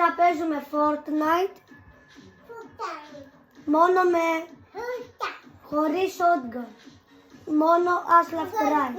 Σήμερα παίζουμε Fortnite. Μόνο με... χωρίς shotgun. Μόνο as left right.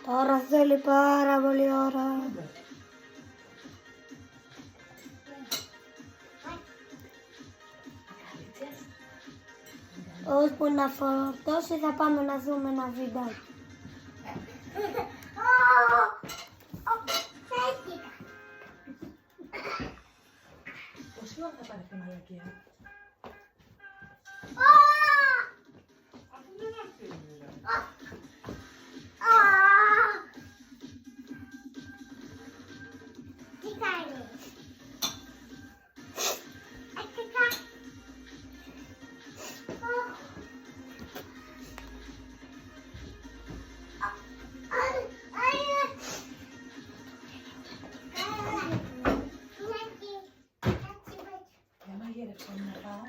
Τώρα θέλει πάρα πολύ ώρα. Ώσπου να φορτώσει θα πάμε να δούμε ένα βίντεο. Πόση ώρα θα πάρει αυτή η μαλακία? Τι κάνεις? Για μαγείρεψα να πάω.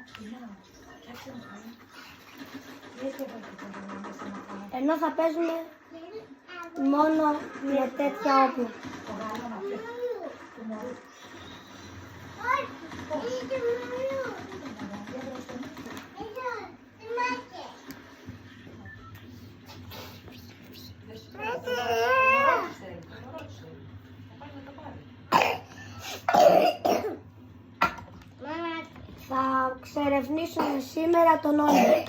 Φτιάξε να πάω. Τι έχει εδώ μέσα να πάω? Ενώ θα παίζουμε μόνο με τέτοια όπλα. Το γάλα να φύγει. Το μωρό. Θα ξερευνήσουμε σήμερα τον Όλυμπο.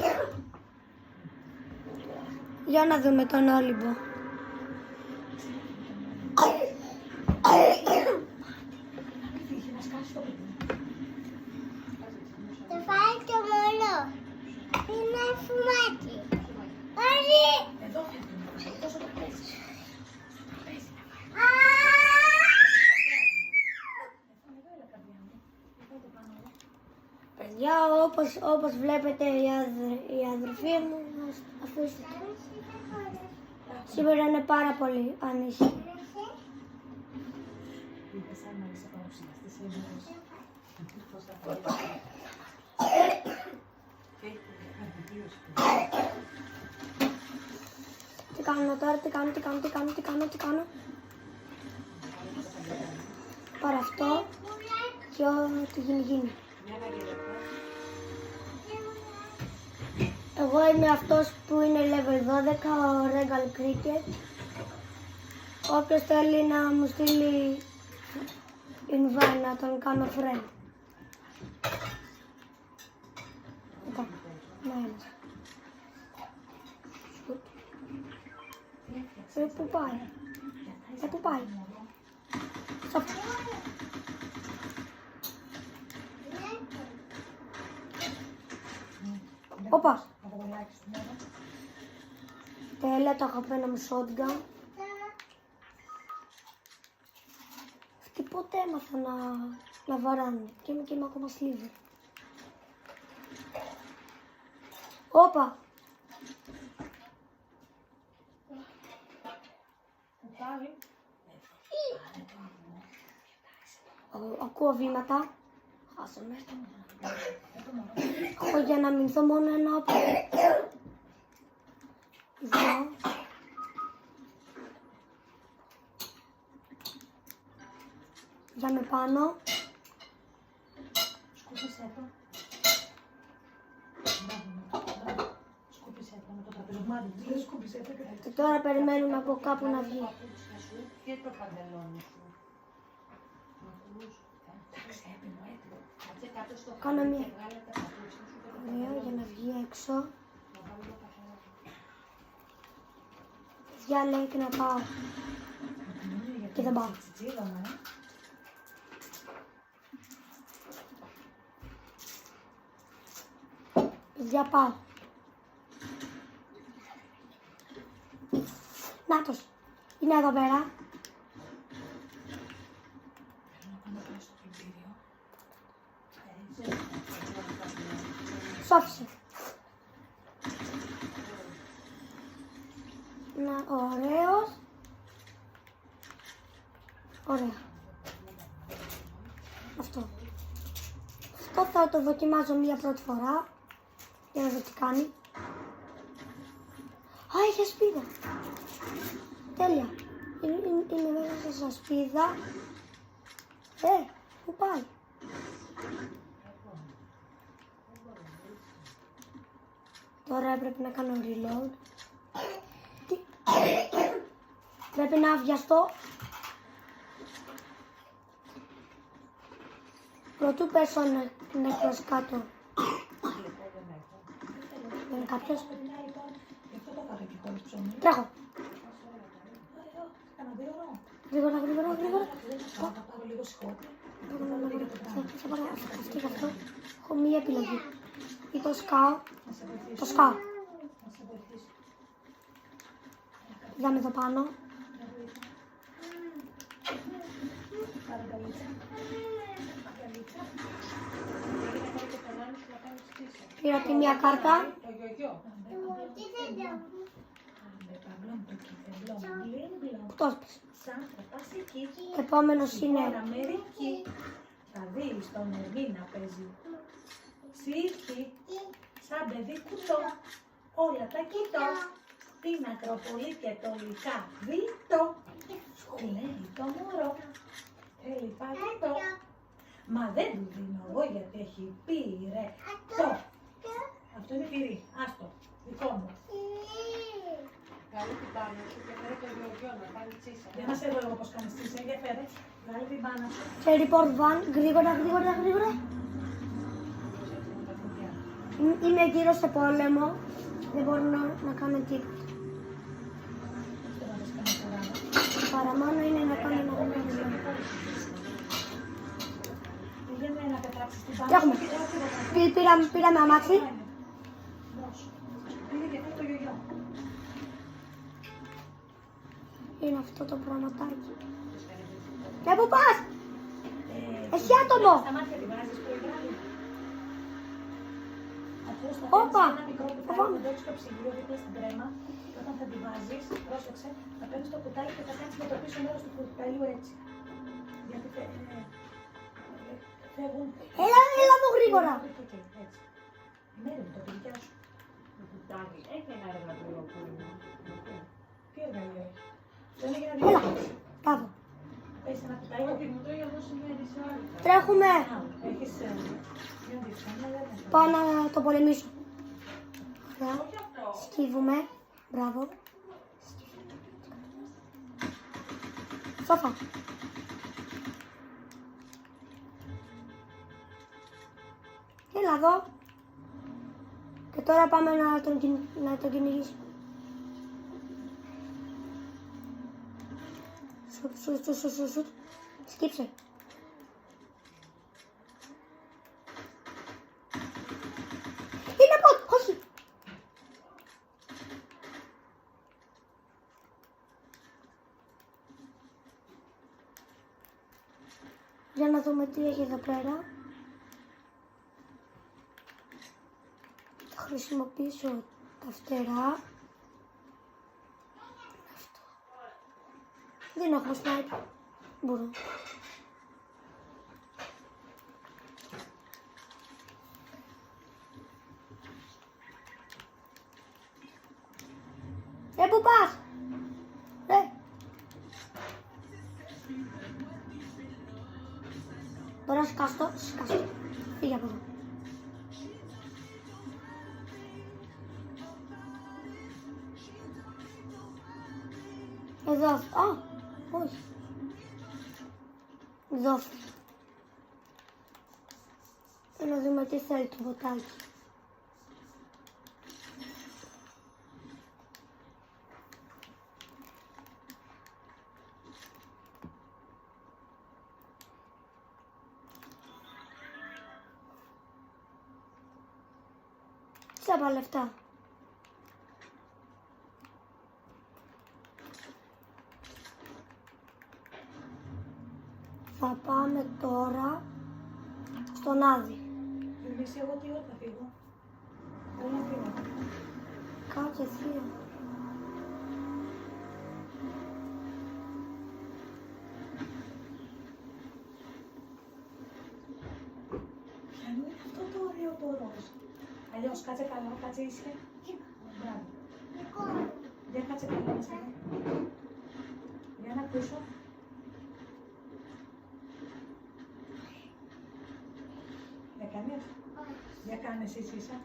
Για να δούμε τον Όλυμπο. Το φάει το μωρό. Είναι φουμάκι. Όχι. Εδώ φεύγει. Τόσο το πέσει. Παιδιά, όπως βλέπετε η αδερφή μου, αφήστε το. Σήμερα είναι πάρα πολύ ανήσυχη. Είπες αν είσαι παρουσιαστής σήμερα. Τι κάνω τώρα, τι κάνω. Πάρε αυτό και ό,τι γίνει. Εγώ είμαι αυτός που είναι level 12, ο Regal Cricket. Όποιος θέλει να μου στείλει invite να τον κάνω friend. Ναι. Πού πάει? Πού πάει? Όπα! Τέλεια, το αγαπημένο μου shotgun. Αυτοί ποτέ έμαθα να βαράνε και είμαι ακόμα sliver. Όπα! Ακούω βήματα. Χάσαμε. Έχω για να μηνθώ μόνο ένα όπλο. Εδώ. Για με πάνω. Σκούπισε το. Σκούπισε το με το τραπεζομάδι. Δεν σκούπισε το. Και τώρα περιμένουμε από κάπου να βγει. Και το παντελόνι σου. Εντάξει, έπινο έτοιμο. Κάτσε κάτω στο Κάνω χάρτη μία. και βγάλε τα παπούτσια σου και τα Ωραία, για να βγει έξω. να βάλω τα χέρια. Παιδιά λέει και να πάω. Και δεν πάω. Τσιτσίλωνα, Για πάω. Νάτος. Είναι εδώ πέρα. Θέλω να πάμε πέρα στο πλυντήριο. Σώφησε. Να, ωραίος. Ωραία. Αυτό. Αυτό θα το δοκιμάζω μία πρώτη φορά. Για να δω τι κάνει. Α, έχει ασπίδα. Τέλεια. Είναι μέσα σε ασπίδα. Πού πάει. Τώρα έπρεπε να κάνω reload. Τι. Πρέπει να βιαστώ. Πρωτού πέσω νεκρός κάτω. Δεν είναι κάποιος. Γι' αυτό το φάγα και χωρίς ψωμί. Τρέχω. Κάνα 2 ώρο. Γρήγορα. Θα πάρω λίγο σηκώτη. Θα πάρω αυτή και αυτό. Έχω μία επιλογή. Ή το σκάω. Να σε βοηθήσω. Το σκάω. Να σε βοηθήσω. Είδαμε εδώ πάνω. Πάρε αγκαλίτσα. Αγκαλίτσα. Πήρα τη μία κάρτα. Το γιογιό. Τι δεν το. Παμπλόμ το κυβερνό. Μπλιν μπλομ. Αυτός πες. Σαν θα πας εκεί. Επόμενος είναι. Στην Αμερική. Θα δεις τον Ερμή να παίζει. Σύρκι. Σαν παιδί κουτό. Όλα τα κοιτώ. Την Ακροπολή και το Λυκαβίτο. Λέει το μωρό. Θέλει παγωτό. Μα δεν του δίνω εγώ γιατί έχει πυρετό. Αυτό είναι πυρί. Άστο. Δικό μου. Καλή την πάνω σου και φέρε το γιογιό να πάλι τσίσα. Για να σε δω εγώ πώς κάνεις τσίσα. Για φέρε. Βγάλε την μπάνα σου. Σε report van. Γρήγορα. Είμαι γύρω σε πόλεμο. Δεν μπορώ να κάνω τίποτα. Δεν θα κάνω καλά. Παραμάνω είναι να κάνω ένα βήμα. Πήγαινε να πετάξεις την μπάνα Τρέχουμε. σου. Πήραμε αμάξι. Πήγε και αυτό το γιογιό. Είναι αυτό το πραγματάκι. Και πού πας! Έχει άτομο! Στα μάτια τη βάζεις που γράφει. Αυτό θα Όπα! παίρνεις ένα μικρό κουτάλι Φοβάμαι. που δώσεις στο ψυγείο δίπλα στην κρέμα και όταν θα τη βάζεις, πρόσεξε, θα παίρνεις το κουτάλι και θα κάνεις με το πίσω μέρος του κουταλιού έτσι. Γιατί φεύγουν... Έλα μου γρήγορα! Έτσι. Η μέρη μου το δικιά σου. Το κουτάκι έχει ένα εργαλείο που είναι. Τι εργαλείο έχει. Δεν έγινε Έλα! διεύθυνση. Κάτω. Έχεις ένα κουτάλι. Όχι, μου το είχε δώσει μια δυσάρη. Τρέχουμε! Έχεις μια διεύθυνση. Πάω να το πολεμήσω. Ωραία. Όχι αυτό. Σκύβουμε. Μπράβο. Σόφα. Έλα εδώ. Και τώρα πάμε να τον κυνηγήσουμε. Σουτ. Σκύψε. Είναι ποτ, όχι. Για να δούμε τι έχει εδώ πέρα. Θα χρησιμοποιήσω τα φτερά. Αυτό. Δεν έχουμε sniper. Μπορώ. Πού πας? Μπορώ να σκαστώ. Φύγε από εδώ. Εδώ. Α, όχι. Εδώ. Να δούμε τι θέλει το μποτάκι. Τσάπα λεφτά. Θα πάμε τώρα στον Άδη. Εμείς εγώ τι ώρα θα φύγω. Θέλω να φύγω. Κάτσε θεία. Ποιο είναι αυτό το ωραίο το ροζ. Αλλιώς κάτσε καλά, κάτσε ήσυχα. Μπράβο. Για κάτσε καλά μέσα. Για να ακούσω. Για κάνεις. Για κάνε εσύ ίσα.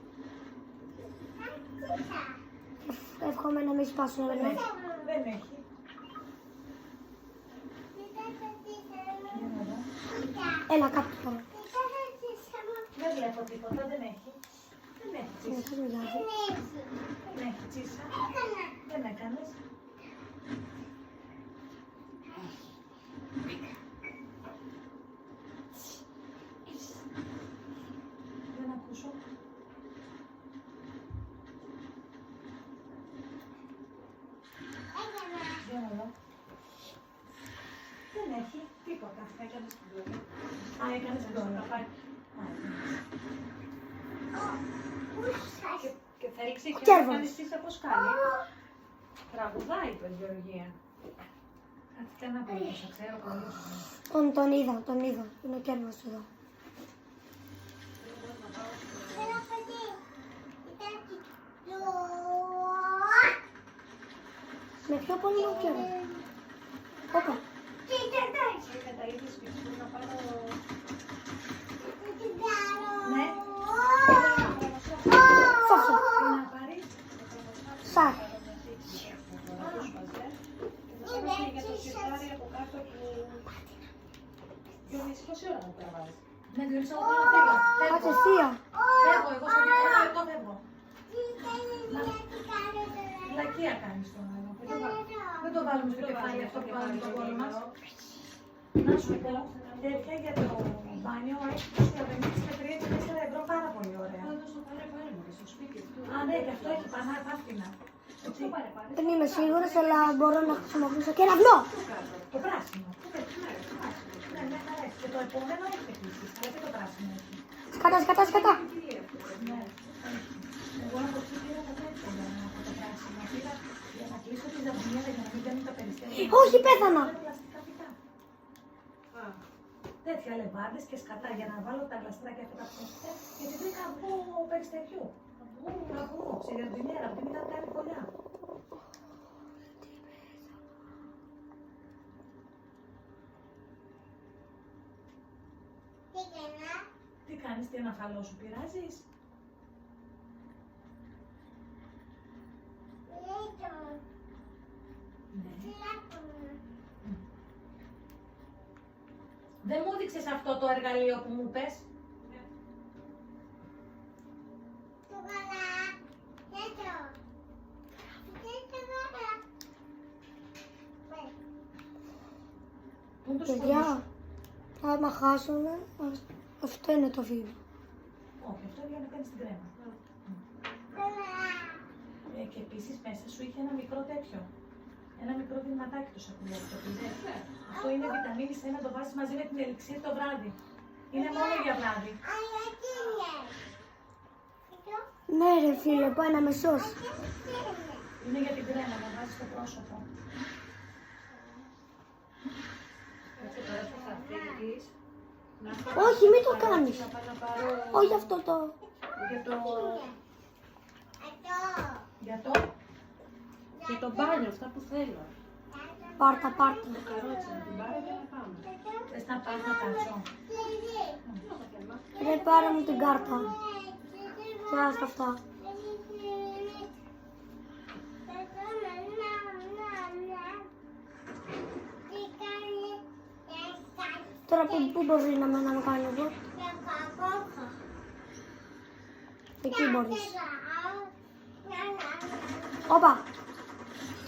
Εύχομαι να μην σπάσουν Δεν όλα. έχει. Δεν έχει. Για να δω. Έλα κάτω τώρα. Δεν βλέπω τίποτα, δεν έχει. Δεν έχει τσίσα. Δεν μιλάζει. Δεν έχει τσίσα. Δεν έκανες. Δεν ακούσω. Για να δω. Δεν έχει τίποτα. Έκανες την πλώρη. Α, έκανες την τώρα. Και θα ρίξει και Κέρβος. να κάνεις τσίσα πως κάνει. Τραγουδάει το η Γεωργία. Κάτι κανένα περίπτωση, ξέρω πολύ. Τον είδα. Είναι ο κέρδος εδώ. Με πιο πολύ ο κέρδος. Όπα. Είναι τα ίδια σπιτιού να πάρω... Ναι. Σώσο. Τι να πάρεις. Σάκ. Για το σιρτάρι από κάτω που... Διονύση, πόση ώρα μου τραβάς. Ναι, Διονύση, εγώ θέλω να φύγω. Κάτσε θεία. Φεύγω, εγώ σε δικό φεύγω. Λακία κάνεις τώρα. Δεν το βάλουμε στο κεφάλι αυτό που βάλουμε στο κόλλο μας. Να σου πω, τέτοια για το μπάνιο έχει διαβενήσει με 3-4 ευρώ, πάρα πολύ ωραία. Εδώ στο πάρε μου και στο σπίτι αυτό. Α, ναι, και αυτό έχει πανάφθηνα. Αυτό πάρε. Δεν είμαι σίγουρος, αλλά μπορώ να χρησιμοποιήσω κεραυνό. Το πράσινο. Ναι, ναι, αρέσει. Και το επόμενο έχει επίσης, αλλά και το πράσινο έχει. Σκατά. Ναι. Εγώ από εκεί πήρα τα τέτοια από το πράσινο. Πήρα για να κλείσω τη ζαμπονιέρα για να μην μπαίνουν τα περιστέρια. Όχι, πέθανα. Πλαστικά φυτά. Τέτοια λεβάντες και σκατά για να βάλω τα γλαστράκια αυτά τα ψεύτια. Γιατί βρήκα από περιστεριού. Από στη ζαμπονιέρα, που μην ήταν κάνει πολλά. Τι κάνεις, τι αναφαλό σου πειράζεις. Ναι. Δεν μου έδειξες αυτό το εργαλείο που μου πες. Πού είναι το σκοτεινό? Παιδιά, άμα χάσουμε, αυτό είναι το βήμα. Όχι, αυτό είναι για να κάνεις την κρέμα. Και επίσης μέσα σου είχε ένα μικρό τέτοιο. Ένα μικρό βηματάκι το σακουλό αυτό που είδες. Αυτό είναι βιταμίνη C, να το βάζεις μαζί με την ελιξίρ το βράδυ. Είναι μόνο για βράδυ. Ναι ρε φίλε, πάει να με σώσει. Είναι για την κρέμα, να βάζεις στο πρόσωπο. Έτσι τώρα που θα φύγεις, Όχι, μην το κάνεις. να πάω να πάρω Όχι αυτό το... Για το για το μπάνιο, αυτά που θέλω. Πάρτα. Καρότσα να την πάρω και να πάμε. θες να πας να κάτσω. Ρε πάρε μου την κάρτα. Και άστα αυτά. Τώρα πού μπορεί να με κάνει εδώ. Εκεί μπορείς. Όπα.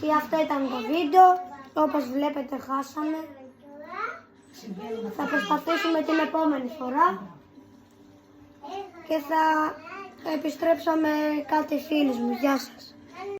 Και αυτό ήταν το βίντεο. Όπως βλέπετε χάσαμε. Θα προσπαθήσουμε την επόμενη φορά. Και θα Επιστρέψαμε κάτι φίλους μου. Γεια σας.